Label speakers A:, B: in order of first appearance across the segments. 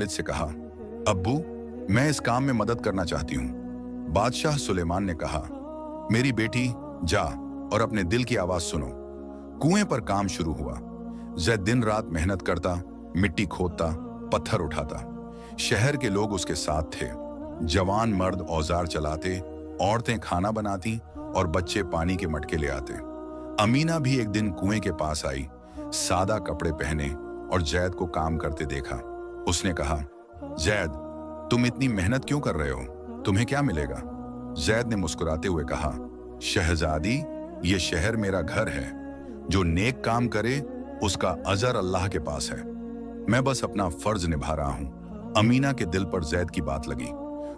A: वालिद से कहा, अब्बू, मैं इस काम में मदद करना चाहती हूँ। बादशाह सुलेमान ने कहा, मेरी बेटी, जा और अपने दिल की आवाज सुनो। कुएं पर काम शुरू हुआ। जैद दिन रात मेहनत करता, मिट्टी खोदता, पत्थर उठाता। शहर के लोग उसके साथ थे। जवान मर्द औजार चलाते, औरतें खाना बनाती और बच्चे पानी के मटके ले आते। अमीना भी एक दिन कुएं के पास आई, सादा कपड़े पहने और जैद को काम करते देखा। उसने कहा, जैद, तुम इतनी मेहनत क्यों कर रहे हो? तुम्हें क्या मिलेगा? जैद ने मुस्कुराते हुए कहा, शहजादी, ये शहर मेरा घर है। जो नेक काम करे उसका अजर अल्लाह के पास है। मैं बस अपना फर्ज निभा रहा हूं। अमीना के दिल पर जैद की बात लगी।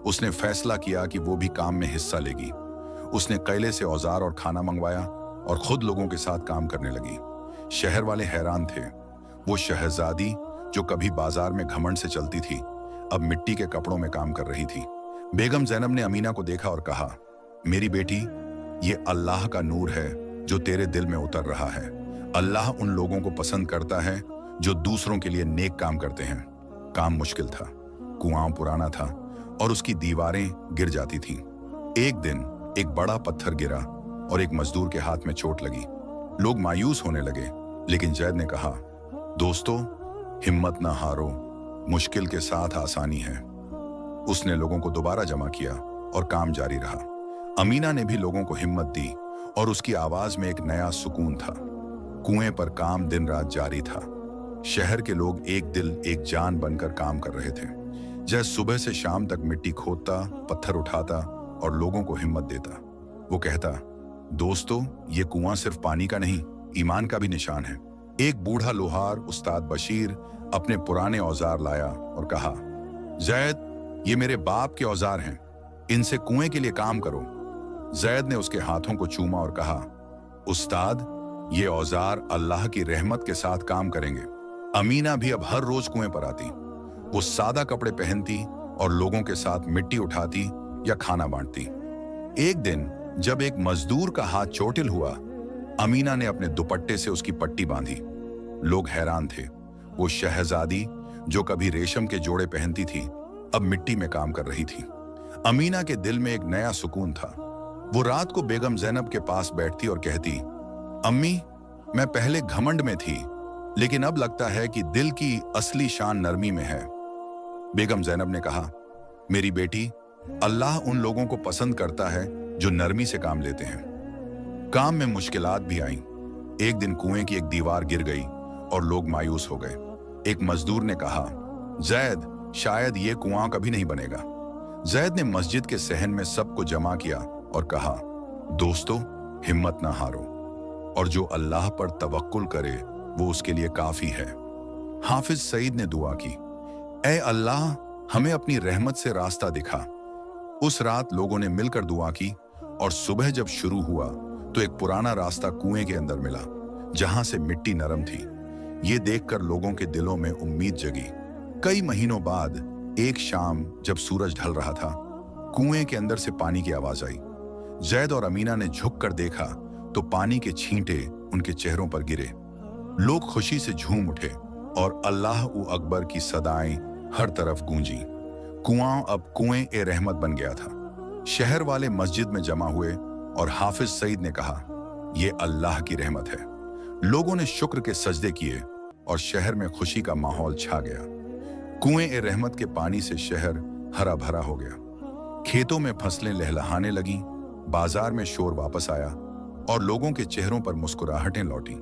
A: उसने फैसला किया कि वो भी काम में हिस्सा लेगी। उसने कैले से औजार और खाना मंगवाया और खुद लोगों के साथ काम करने लगी। शहर वाले हैरान थे। वो शहजादी जो कभी बाजार में घमंड से चलती थी, अब मिट्टी के कपड़ों में काम कर रही थी। बेगम जैनब ने अमीना को देखा और कहा, मेरी बेटी, ये अल्लाह का नूर है जो तेरे दिल में उतर रहा है। अल्लाह उन लोगों को पसंद करता है जो दूसरों के लिए नेक काम करते हैं। काम मुश्किल था, कुआं पुराना था और उसकी दीवारें गिर जाती थीं। एक दिन एक बड़ा पत्थर गिरा और एक मजदूर के हाथ में चोट लगी। लोग मायूस होने लगे, लेकिन जैद ने कहा, दोस्तों, हिम्मत ना हारो, मुश्किल के साथ आसानी है। उसने लोगों को दोबारा जमा किया और काम जारी रहा। अमीना ने भी लोगों को हिम्मत दी और उसकी आवाज में एक नया सुकून था। कुएं पर काम दिन रात जारी था। शहर के लोग एक दिल एक जान बनकर काम कर रहे थे। जैद सुबह से शाम तक मिट्टी खोदता, पत्थर उठाता और लोगों को हिम्मत देता। वो कहता, दोस्तों, ये कुआं सिर्फ पानी का नहीं, ईमान का भी निशान है। एक बूढ़ा लोहार, उस्ताद बशीर, अपने पुराने औजार लाया और कहा, जैद, ये मेरे बाप के औजार हैं, इनसे कुएं के लिए काम करो। जैद ने उसके हाथों को चूमा और कहा, उस्ताद, ये औजार अल्लाह की रहमत के साथ काम करेंगे। अमीना भी अब हर रोज कुएं पर आती। वो सादा कपड़े पहनती और लोगों के साथ मिट्टी उठाती या खाना बांटती। एक दिन जब एक मजदूर का हाथ चोटिल हुआ, अमीना ने अपने दुपट्टे से उसकी पट्टी बांधी। लोग हैरान थे। वो शहजादी जो कभी रेशम के जोड़े पहनती थी, अब मिट्टी में काम कर रही थी। अमीना के दिल में एक नया सुकून था। वो रात को बेगम जैनब के पास बैठती और कहती, अम्मी, मैं पहले घमंड में थी, लेकिन अब लगता है कि दिल की असली शान नरमी में है। बेगम जैनब ने कहा, मेरी बेटी, अल्लाह उन लोगों को पसंद करता है जो नरमी से काम लेते हैं। काम में मुश्किलात भी आईं। एक दिन कुएं की एक दीवार गिर गई और लोग मायूस हो गए। एक मजदूर ने कहा, जैद, शायद ये कुआं कभी नहीं बनेगा। जैद ने मस्जिद के सहन में सबको जमा किया और कहा, दोस्तों, हिम्मत ना हारो, और जो अल्लाह पर तवक्कुल करे वो उसके लिए काफी है। हाफिज सईद ने दुआ की, ऐ अल्लाह, हमें अपनी रहमत से रास्ता दिखा। उस रात लोगों ने मिलकर दुआ की और सुबह जब शुरू हुआ तो एक पुराना रास्ता कुएं के अंदर मिला, जहां से मिट्टी नरम थी। ये देखकर लोगों के दिलों में उम्मीद जगी। कई महीनों बाद एक शाम जब सूरज ढल रहा था, कुएं के अंदर से पानी की आवाज आई। जैद और अमीना ने झुककर देखा तो पानी के छींटे उनके चेहरों पर गिरे। लोग खुशी से झूम उठे और अल्लाह उ अकबर की सदाएं हर तरफ गूंजी। कुआं अब कुएं ए रहमत बन गया था। शहर वाले मस्जिद में जमा हुए और हाफिज सईद ने कहा, यह अल्लाह की रहमत है। लोगों ने शुक्र के सजदे किए और शहर में खुशी का माहौल छा गया। कुएं ए रहमत के पानी से शहर हरा भरा हो गया। खेतों में फसलें लहलहाने लगीं, बाजार में शोर वापस आया और लोगों के चेहरों पर मुस्कुराहटें लौटी।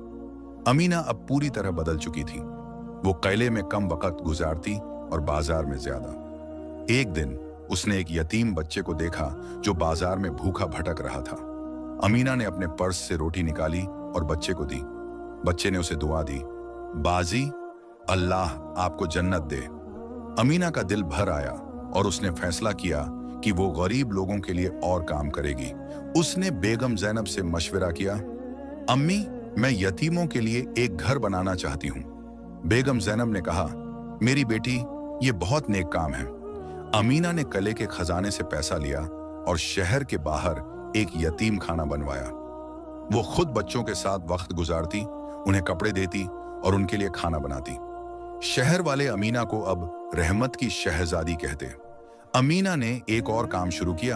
A: अमीना अब पूरी तरह बदल चुकी थी। वो कैले में कम वक्त गुजारती और बाजार में ज्यादा। एक दिन उसने एक यतीम बच्चे को देखा जो बाजार में भूखा भटक रहा था। अमीना ने अपने पर्स से रोटी निकाली और बच्चे को दी। बच्चे ने उसे दुआ दी, बाजी, अल्लाह आपको जन्नत दे। अमीना का दिल भर आया और उसने फैसला किया कि वो गरीब लोगों के लिए और काम करेगी। उसने बेगम जैनब से मशवरा किया, अम्मी, मैं यतीमों के लिए एक घर बनाना चाहती हूँ। बेगम जैनब ने कहा, मेरी बेटी, ये बहुत नेक काम है। अमीना ने कले के खजाने से पैसा लिया और शहर के बाहर एक यतीम खाना बनवाया। वो खुद बच्चों के साथ वक्त गुजारती, उन्हें कपड़े देती और उनके लिए खाना बनाती। शहर वाले अमीना को अब रहमत की शहजादी कहते। अमीना ने एक और काम शुरू किया,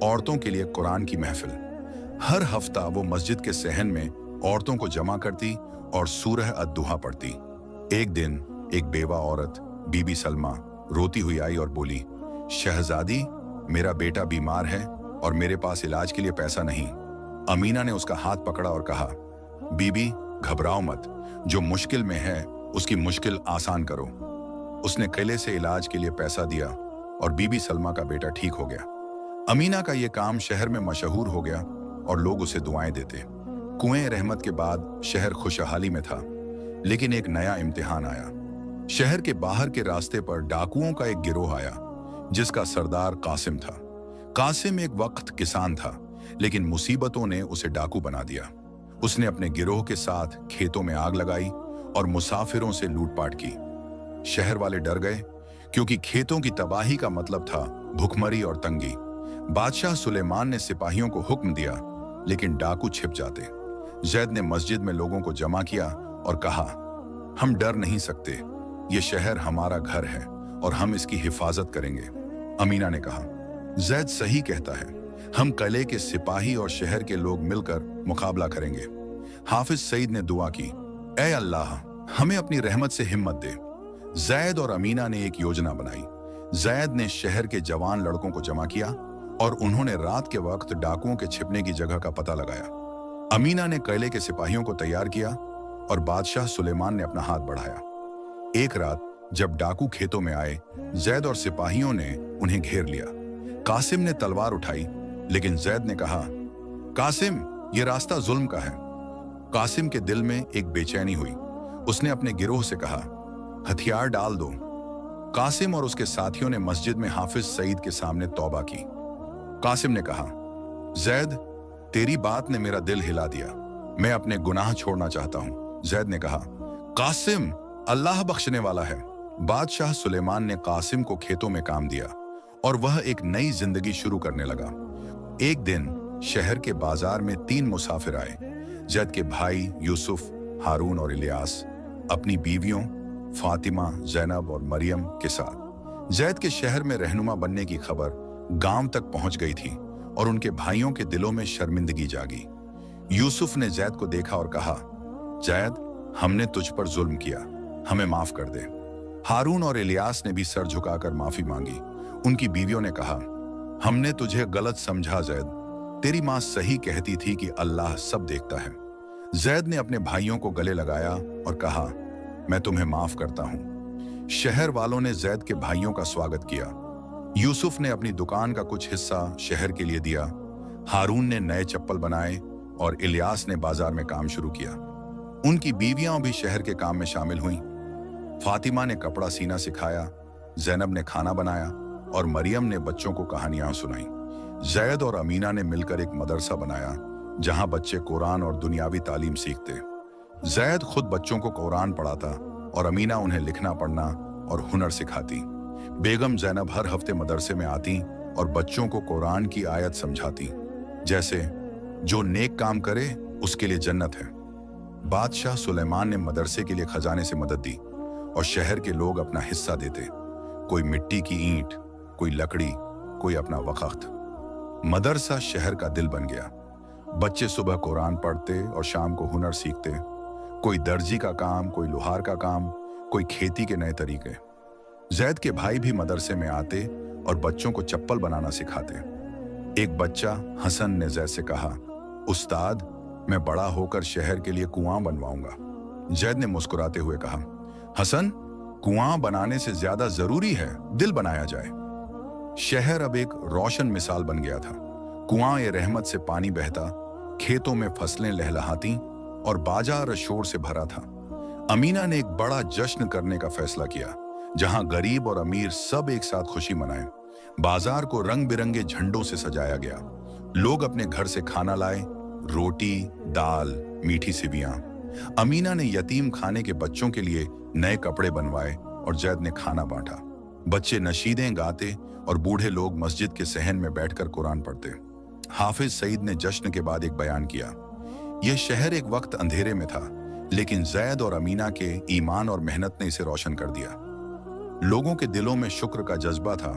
A: औरतों के लिए कुरान की महफिल। हर हफ्ता वो मस्जिद के सहन में औरतों को जमा करती और सूरह अद-दुहा पढ़ती। एक दिन एक बेवा औरत बीबी सलमा रोती हुई आई और बोली, शहजादी, मेरा बेटा बीमार है और मेरे पास इलाज के लिए पैसा नहीं। अमीना ने उसका हाथ पकड़ा और कहा, बीबी घबराओ मत, जो मुश्किल में है उसकी मुश्किल आसान करो। उसने किले से इलाज के लिए पैसा दिया और बीबी सलमा का बेटा ठीक हो गया। अमीना का ये काम शहर में मशहूर हो गया और लोग उसे दुआएं देते। कुएं रहमत के बाद शहर खुशहाली में था, लेकिन एक नया इम्तिहान आया। शहर के बाहर के रास्ते पर डाकुओं का एक गिरोह आया, जिसका सरदार कासिम था। कासिम एक वक्त किसान था, लेकिन मुसीबतों ने उसे डाकू बना दिया। उसने अपने गिरोह के साथ खेतों में आग लगाई और मुसाफिरों से लूटपाट की। शहर वाले डर गए, क्योंकि खेतों की तबाही का मतलब था भुखमरी और तंगी। बादशाह सुलेमान ने सिपाहियों को हुक्म दिया, लेकिन डाकू छिप जाते। जैद ने मस्जिद में लोगों को जमा किया और कहा, हम डर नहीं सकते, ये शहर हमारा घर है और हम इसकी हिफाजत करेंगे। अमीना ने कहा, जैद सही कहता है, हम किले के सिपाही और शहर के लोग मिलकर मुकाबला करेंगे। हाफिज सईद ने दुआ की, ऐ अल्लाह, हमें अपनी रहमत से हिम्मत दे। जैद और अमीना ने एक योजना बनाई। जैद ने शहर के जवान लड़कों को जमा किया और उन्होंने रात के वक्त डाकुओं के छिपने की जगह का पता लगाया। अमीना ने किले के सिपाहियों को तैयार किया और बादशाह सुलेमान ने अपना हाथ बढ़ाया। एक रात जब डाकू खेतों में आए, जैद और सिपाहियों ने उन्हें घेर लिया। कासिम ने तलवार उठाई, लेकिन जैद ने कहा, कासिम, ये रास्ता जुल्म का है। कासिम के दिल में एक बेचैनी हुई। उसने अपने गिरोह से कहा, हथियार डाल दो। कासिम और उसके साथियों ने मस्जिद में हाफिज सईद के सामने तौबा की। कासिम ने कहा, जैद, तेरी बात ने मेरा दिल हिला दिया, मैं अपने गुनाह छोड़ना चाहता हूं। जैद ने कहा, कासिम, अल्लाह बख्शने वाला है। बादशाह सुलेमान ने कासिम को खेतों में काम दिया और वह एक नई जिंदगी शुरू करने लगा। एक दिन शहर के बाजार में 3 मुसाफिर आए। जैद के भाई यूसुफ, हारून और इलियास अपनी बीवियों फातिमा, जैनब और मरियम के साथ। जैद के शहर में रहनुमा बनने की खबर गांव तक पहुंच गई थी और उनके भाइयों के दिलों में शर्मिंदगी जागी। यूसुफ ने जैद को देखा और कहा, जैद, हमने तुझ पर जुल्म किया, हमें माफ कर दे। हारून और इलियास ने भी सर झुकाकर माफी मांगी। उनकी बीवियों ने कहा, हमने तुझे गलत समझा जैद, तेरी मां सही कहती थी कि अल्लाह सब देखता है। जैद ने अपने भाइयों को गले लगाया और कहा, मैं तुम्हें माफ करता हूं। शहर वालों ने जैद के भाइयों का स्वागत किया। यूसुफ ने अपनी दुकान का कुछ हिस्सा शहर के लिए दिया। हारून ने नए चप्पल बनाए और इलियास ने बाजार में काम शुरू किया। उनकी बीवियां भी शहर के काम में शामिल हुईं। फातिमा ने कपड़ा सीना सिखाया, जैनब ने खाना बनाया और मरियम ने बच्चों को कहानियां सुनाई। जैद और अमीना ने मिलकर एक मदरसा बनाया, जहां बच्चे कुरान और दुनियावी तालीम सीखते। जैद खुद बच्चों को कुरान पढ़ाता और अमीना उन्हें लिखना पढ़ना और हुनर सिखाती। बेगम जैनब हर हफ्ते मदरसे में आती और बच्चों को कुरान की आयत समझाती, जैसे जो नेक काम करे उसके लिए जन्नत है। बादशाह सुलेमान ने मदरसे के लिए खजाने से मदद दी और शहर के लोग अपना हिस्सा देते। कोई मिट्टी की ईंट, कोई लकड़ी, कोई अपना वक़्त। मदरसा शहर का दिल बन गया। बच्चे सुबह कुरान पढ़ते और शाम को हुनर सीखते। कोई दर्जी का काम, कोई लोहार का काम, कोई खेती के नए तरीके। जैद के भाई भी मदरसे में आते और बच्चों को चप्पल बनाना सिखाते। एक बच्चा हसन ने जैद से कहा, उस्ताद, मैं बड़ा होकर शहर के लिए कुआं बनवाऊंगा। जैद ने मुस्कुराते हुए कहा, हसन, कुआं बनाने से ज्यादा जरूरी है दिल बनाया जाए। शहर अब एक रोशन मिसाल बन गया था। कुआं ए रहमत से पानी बहता, खेतों में फसलें लहलहाती और बाजार शोर से भरा था। अमीना ने एक बड़ा जश्न करने का फैसला किया, जहां गरीब और अमीर सब एक साथ खुशी मनाएं। बाजार को रंग बिरंगे झंडों से सजाया गया। लोग अपने घर से खाना लाए, रोटी, दाल, मीठी सिवियां। अमीना ने यतीम खाने के बच्चों के लिए नए कपड़े बनवाए और जैद ने खाना बांटा। बच्चे नशीदें गाते और बूढ़े लोग मस्जिद के सहन में बैठकर कुरान पढ़ते। हाफिज सईद ने जश्न के बाद एक बयान किया, यह शहर एक वक्त अंधेरे में था, लेकिन जैद और अमीना के ईमान और मेहनत ने इसे रोशन कर दिया। लोगों के दिलों में शुक्र का जज्बा था